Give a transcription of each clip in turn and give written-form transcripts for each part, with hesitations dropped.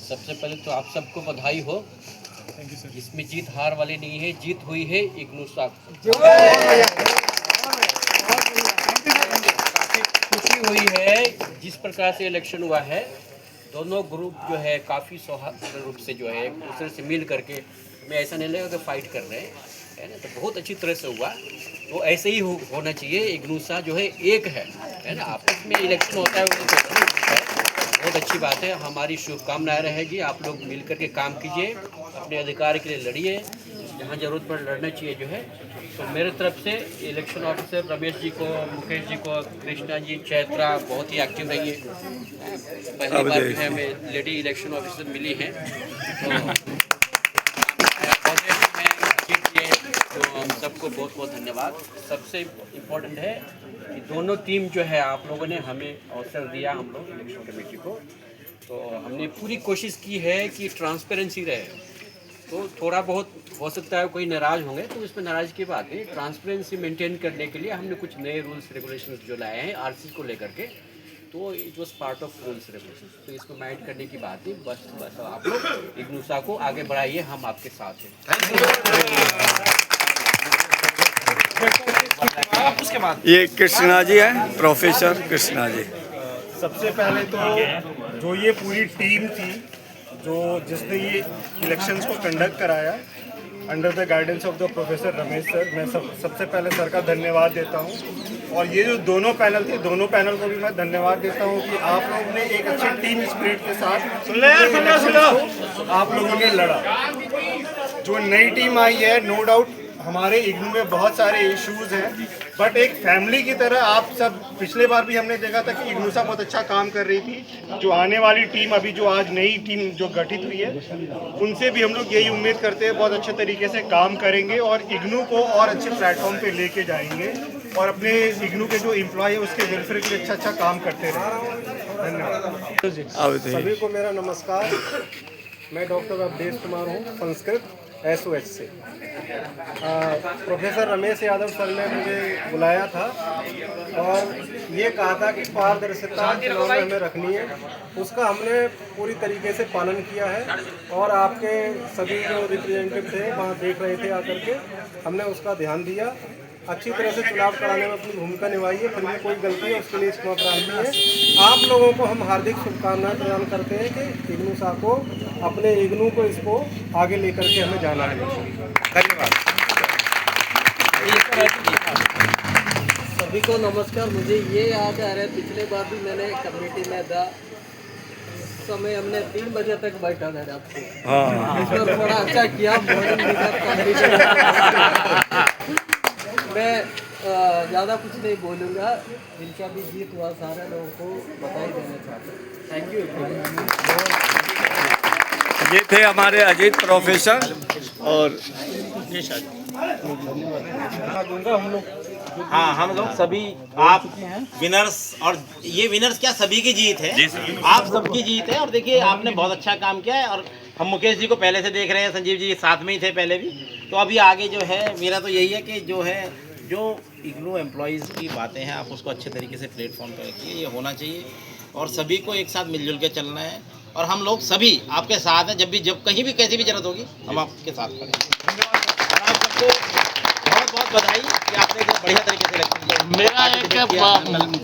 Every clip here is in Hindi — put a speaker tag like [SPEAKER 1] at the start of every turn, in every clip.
[SPEAKER 1] सबसे पहले तो आप सबको बधाई हो।
[SPEAKER 2] Thank you sir.
[SPEAKER 1] इसमें जीत हार वाली नहीं है, जीत हुई है इग्नूसा। काफ़ी खुशी हुई है जिस प्रकार से इलेक्शन हुआ है। दोनों ग्रुप जो है काफ़ी सौहार्द रूप से जो है एक दूसरे से मिल करके, हमें ऐसा नहीं लगा कि फाइट कर रहे हैं, है ना। तो बहुत अच्छी तरह से हुआ, तो ऐसे ही होना चाहिए। इग्नूसा जो है एक है ना। आपस में इलेक्शन होता है वो तो है, बहुत अच्छी बात है। हमारी शुभकामनाएं रहेगी। आप लोग मिल करके काम कीजिए, अपने अधिकार के लिए लड़िए, जहाँ जरूरत पर लड़ना चाहिए जो है। तो मेरे तरफ से इलेक्शन ऑफिसर रमेश जी को, मुकेश जी को, कृष्णा जी, चैत्रा बहुत ही एक्टिव रही है। पहली बार जो है हमें लेडी इलेक्शन ऑफिसर मिली हैं, तो तो हम सबको बहुत बहुत धन्यवाद। सबसे इम्पोर्टेंट है कि दोनों टीम जो है आप लोगों ने हमें अवसर दिया, हम लोग इलेक्शन कमेटी को, तो हमने पूरी कोशिश की है कि ट्रांसपेरेंसी रहे। तो थोड़ा बहुत हो सकता है कोई नाराज़ होंगे, तो इसमें नाराज़ की बात नहीं। ट्रांसपेरेंसी मेंटेन करने के लिए हमने कुछ नए रूल्स रेगुलेशंस जो लाए हैं आरसी को लेकर के, तो it was part of rules regulation. तो इसको माइंड करने की बात नहीं। बस आप लोग इग्नूसा को आगे बढ़ाइए, हम आपके साथ हैं।
[SPEAKER 2] उसके बाद
[SPEAKER 3] ये कृष्णा जी हैं, प्रोफेसर कृष्णा जी।
[SPEAKER 2] सबसे पहले तो जो ये पूरी टीम थी जिसने ये इलेक्शंस को कंडक्ट कराया under the guidance of the professor Ramesh sir, मैं सबसे पहले सर का धन्यवाद देता हूँ। और ये जो दोनों पैनल थे, दोनों पैनल को भी मैं धन्यवाद देता हूँ कि आप लोगों ने एक अच्छी टीम स्पिरिट के साथ आप लोगों ने लड़ा। जो नई टीम आई है, नो डाउट हमारे इग्नू में बहुत सारे इश्यूज हैं, बट एक फैमिली की तरह आप सब, पिछले बार भी हमने देखा था कि इग्नूसा बहुत अच्छा काम कर रही थी। जो आने वाली टीम, अभी जो आज नई टीम जो गठित हुई है, उनसे भी हम लोग यही उम्मीद करते हैं बहुत अच्छे तरीके से काम करेंगे और इग्नू को और अच्छे प्लेटफॉर्म पे लेके जाएंगे और अपने इग्नू के जो एम्प्लॉय है उसके वेलफेयर के लिए अच्छा काम करते रहेंगे। धन्यवाद।
[SPEAKER 4] सभी को मेरा नमस्कार। मैं डॉक्टर अवधेश कुमार हूँ, संस्कृत SOH से। प्रोफेसर रमेश यादव सर ने मुझे बुलाया था और ये कहा था कि पारदर्शिता चुनाव में हमें रखनी है। उसका हमने पूरी तरीके से पालन किया है और आपके सभी जो रिप्रेजेंटेटिव थे वहाँ देख रहे थे आकर के, हमने उसका ध्यान दिया। अच्छी तरह से चुनाव कराने में अपनी भूमिका निभाई है। फिर भी कोई गलती है उसके लिए क्षमा प्रार्थी है। आप लोगों को हम हार्दिक शुभकामनाएं प्रदान करते हैं कि इग्नूसा को, अपने इग्नू को, इसको आगे लेकर के हमें जाना है।
[SPEAKER 3] धन्यवाद।
[SPEAKER 5] सभी को नमस्कार। मुझे ये याद आ रहा है, पिछले बार भी मैंने कमेटी में था, समय हमने 3 बजे तक बैठा था रात को। हाँ। थोड़ा अच्छा किया, मैं ज़्यादा कुछ नहीं बोलूँगा। जिनका भी जीत हुआ सारे लोगों को बधाई देना चाहता हूँ। Thank you.
[SPEAKER 3] ये थे हमारे अजीत प्रोफेसर और
[SPEAKER 6] हाँ, हम लोग सभी आप विनर्स, और ये विनर्स क्या सभी की जीत है, आप सबकी जीत है। और देखिए आपने बहुत अच्छा काम किया है और हम मुकेश जी को पहले से देख रहे हैं, संजीव जी साथ में ही थे पहले भी। तो अभी आगे जो है मेरा तो यही है कि जो इग्नू एम्प्लॉयज़ की बातें हैं आप उसको अच्छे तरीके से प्लेटफॉर्म पर रखिए, ये होना चाहिए और सभी को एक साथ मिलजुल के चलना है। और हम लोग सभी आपके साथ हैं, जब कहीं भी कैसी भी जरूरत होगी हम आपके साथ खड़े हैं। और आप सबको बहुत बहुत बधाई कि आपने जो बढ़िया तरीके से इलेक्शन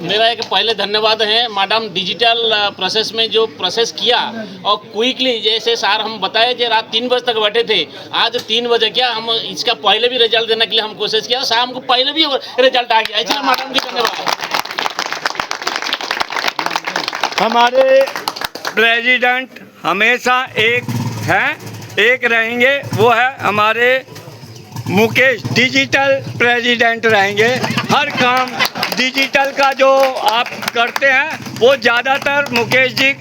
[SPEAKER 7] मेरा एक पहले धन्यवाद है मैडम, डिजिटल प्रोसेस में जो प्रोसेस किया और क्विकली, जैसे सर हम बताए कि रात 3 बजे तक बैठे थे, आज 3 बजे क्या हम इसका पहले भी रिजल्ट देने के लिए हम कोशिश किया, शाम को पहले भी रिजल्ट आ गया, इसलिए मैडम की धन्यवाद।
[SPEAKER 3] हमारे प्रेसिडेंट हमेशा एक हैं, एक रहेंगे, वो है हमारे मुकेश। डिजिटल प्रेसिडेंट रहेंगे। हर काम डिजिटल का जो आप करते हैं वो ज़्यादातर मुकेश जी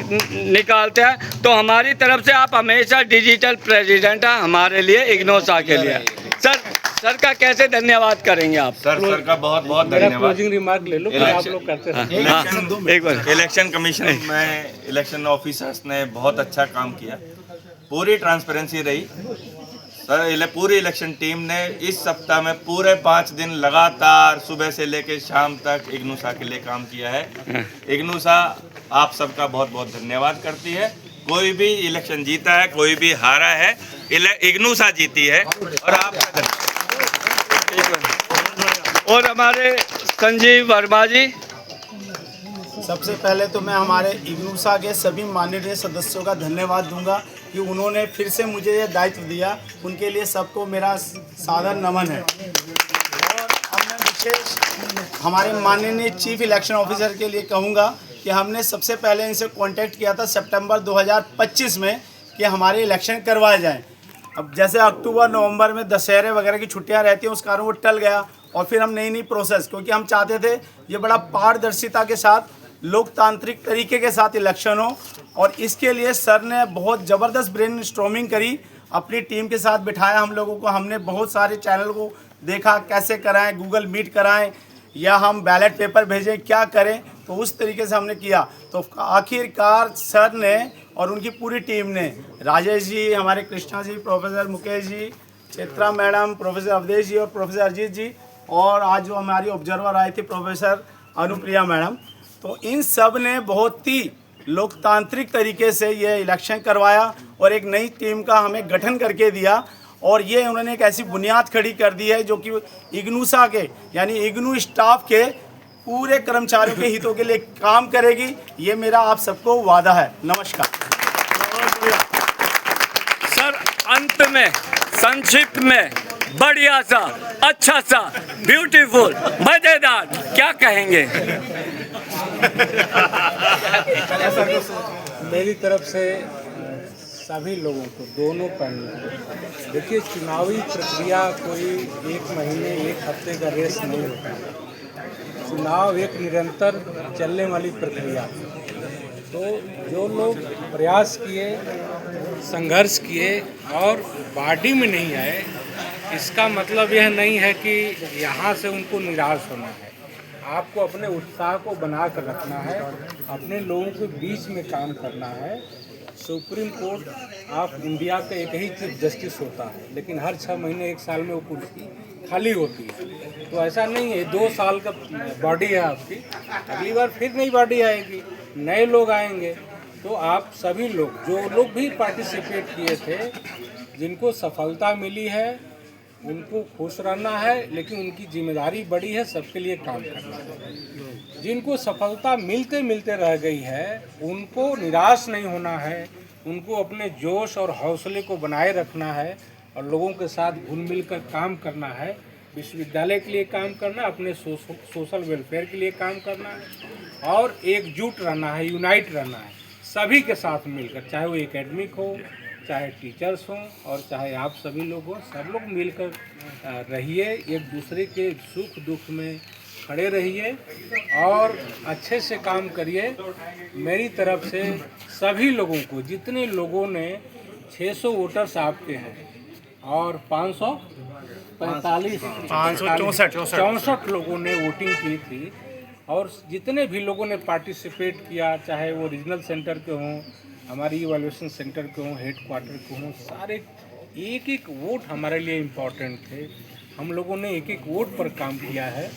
[SPEAKER 3] निकालते हैं, तो हमारी तरफ से आप हमेशा डिजिटल प्रेसिडेंट हैं हमारे लिए, इग्नूसा के लिए। सर का कैसे धन्यवाद करेंगे आप?
[SPEAKER 8] सर का बहुत बहुत धन्यवाद।
[SPEAKER 4] क्लोजिंग रिमार्क ले लो, आप लोग करते हैं।
[SPEAKER 3] एक बार
[SPEAKER 8] इलेक्शन कमीशन में इलेक्शन ऑफिसर्स ने बहुत अच्छा काम किया, पूरी ट्रांसपेरेंसी रही सर। पूरी इलेक्शन टीम ने इस सप्ताह में पूरे 5 दिन लगातार सुबह से लेकर शाम तक इग्नूसा के लिए काम किया है। इग्नूसा आप सबका बहुत बहुत धन्यवाद करती है कोई भी इलेक्शन जीता है, कोई भी हारा है, इग्नूसा जीती है। और आप
[SPEAKER 3] और हमारे संजीव वर्मा जी।
[SPEAKER 9] सबसे पहले तो मैं हमारे इग्नूसा के सभी माननीय सदस्यों का धन्यवाद दूंगा कि उन्होंने फिर से मुझे ये दायित्व दिया। उनके लिए सबको मेरा सादर नमन है। और अब मैं विशेष हमारे माननीय चीफ इलेक्शन ऑफिसर के लिए कहूँगा कि हमने सबसे पहले इनसे कांटेक्ट किया था सितंबर 2025 में कि हमारे इलेक्शन करवाए जाएं। अब जैसे अक्टूबर नवंबर में दशहरे वगैरह की छुट्टियां रहती हैं, उस कारण वो टल गया। और फिर हम नई प्रोसेस, क्योंकि हम चाहते थे ये बड़ा पारदर्शिता के साथ, लोकतांत्रिक तरीके के साथ इलेक्शन हो। और इसके लिए सर ने बहुत ज़बरदस्त ब्रेन स्टॉर्मिंग करी, अपनी टीम के साथ बिठाया हम लोगों को। हमने बहुत सारे चैनल को देखा, कैसे कराएं, गूगल मीट कराएं या हम बैलेट पेपर भेजें, क्या करें, तो उस तरीके से हमने किया। तो आखिरकार सर ने और उनकी पूरी टीम ने, राजेश जी, हमारे Krishna ji, professor Mukesh ji, Chitra madam, professor Awadhesh जी और प्रोफेसर अजीत जी, और आज जो हमारी ऑब्जर्वर आई थी प्रोफेसर अनुप्रिया मैडम, तो इन सब ने बहुत ही लोकतांत्रिक तरीके से ये इलेक्शन करवाया और एक नई टीम का हमें गठन करके दिया। और ये उन्होंने एक ऐसी बुनियाद खड़ी कर दी है जो कि इग्नूसा के, यानी इग्नू स्टाफ के पूरे कर्मचारियों के हितों के लिए काम करेगी। ये मेरा आप सबको वादा है। नमस्कार
[SPEAKER 3] सर, अंत में संक्षिप्त में बढ़िया सा, अच्छा सा, ब्यूटीफुल, मजेदार क्या कहेंगे?
[SPEAKER 4] मेरी तरफ से सभी लोगों को, दोनों पैनल, देखिए चुनावी प्रक्रिया कोई एक महीने एक हफ्ते का रेस नहीं होता है। चुनाव एक निरंतर चलने वाली प्रक्रिया है। तो जो लोग प्रयास किए, संघर्ष किए और बॉडी में नहीं आए, इसका मतलब यह नहीं है कि यहाँ से उनको निराश होना है। आपको अपने उत्साह को बना कर रखना है, अपने लोगों के बीच में काम करना है। सुप्रीम कोर्ट ऑफ इंडिया का एक ही चीफ जस्टिस होता है, लेकिन हर 6 महीने 1 साल में वो कुर्सी खाली होती है। तो ऐसा नहीं है 2 साल का बॉडी है आपकी, अगली बार फिर नई बॉडी आएगी, नए लोग आएंगे। तो आप सभी लोग, जो लोग भी पार्टिसिपेट किए थे, जिनको सफलता मिली है, उनको खुश रहना है, लेकिन उनकी जिम्मेदारी बड़ी है, सबके लिए काम करना है। जिनको सफलता मिलते मिलते रह गई है, उनको निराश नहीं होना है, उनको अपने जोश और हौसले को बनाए रखना है और लोगों के साथ घुल मिल कर काम करना है। विश्वविद्यालय के लिए काम करना, अपने सोशल वेलफेयर के लिए काम करना है और एकजुट रहना है, यूनाइट रहना है सभी के साथ मिलकर, चाहे वो एकेडमिक हो, चाहे टीचर्स हों और चाहे आप सभी लोग हों। सब लोग मिलकर रहिए, एक दूसरे के सुख दुख में खड़े रहिए और अच्छे से काम करिए। मेरी तरफ से सभी लोगों को, जितने लोगों ने 600 वोटर्स आपके हैं और 564 लोगों ने वोटिंग की थी, और जितने भी लोगों ने पार्टिसिपेट किया, चाहे वो रीजनल सेंटर के हों, हमारी इवैल्यूएशन सेंटर के हों, हेड क्वार्टर के हों, सारे एक एक वोट हमारे लिए इम्पोर्टेंट थे। हम लोगों ने एक एक वोट पर काम किया है।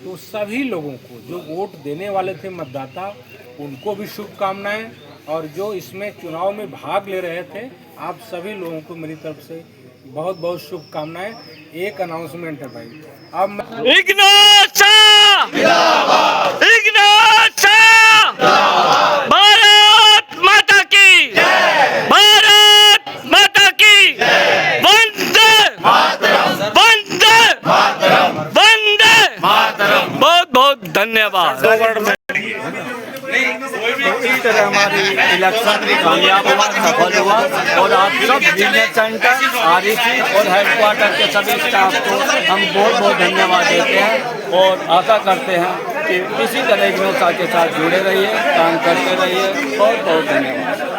[SPEAKER 4] तो सभी लोगों को, जो वोट देने वाले थे मतदाता, उनको भी शुभकामनाएं, और जो इसमें चुनाव में भाग ले रहे थे, आप सभी लोगों को मेरी तरफ से बहुत बहुत शुभकामनाएं। एक अनाउंसमेंट है भाई, अब
[SPEAKER 3] इग्नूसा जिंदाबाद, इग्नूसा जिंदाबाद, भारत माता की जय, भारत माता की जय, वंदे मातरम, वंदे मातरम, वंदे मातरम। बहुत बहुत धन्यवाद। इस तरह हमारी इलेक्शन कामयाब हुआ, सफल हुआ, और आप सब यूनियन सेंटर, आरईसी और हेडक्वार्टर के सभी स्टाफ को हम बहुत बहुत धन्यवाद देते हैं और आशा करते हैं कि इसी तरह इग्नूसा के साथ जुड़े रहिए, काम करते रहिए। बहुत बहुत धन्यवाद।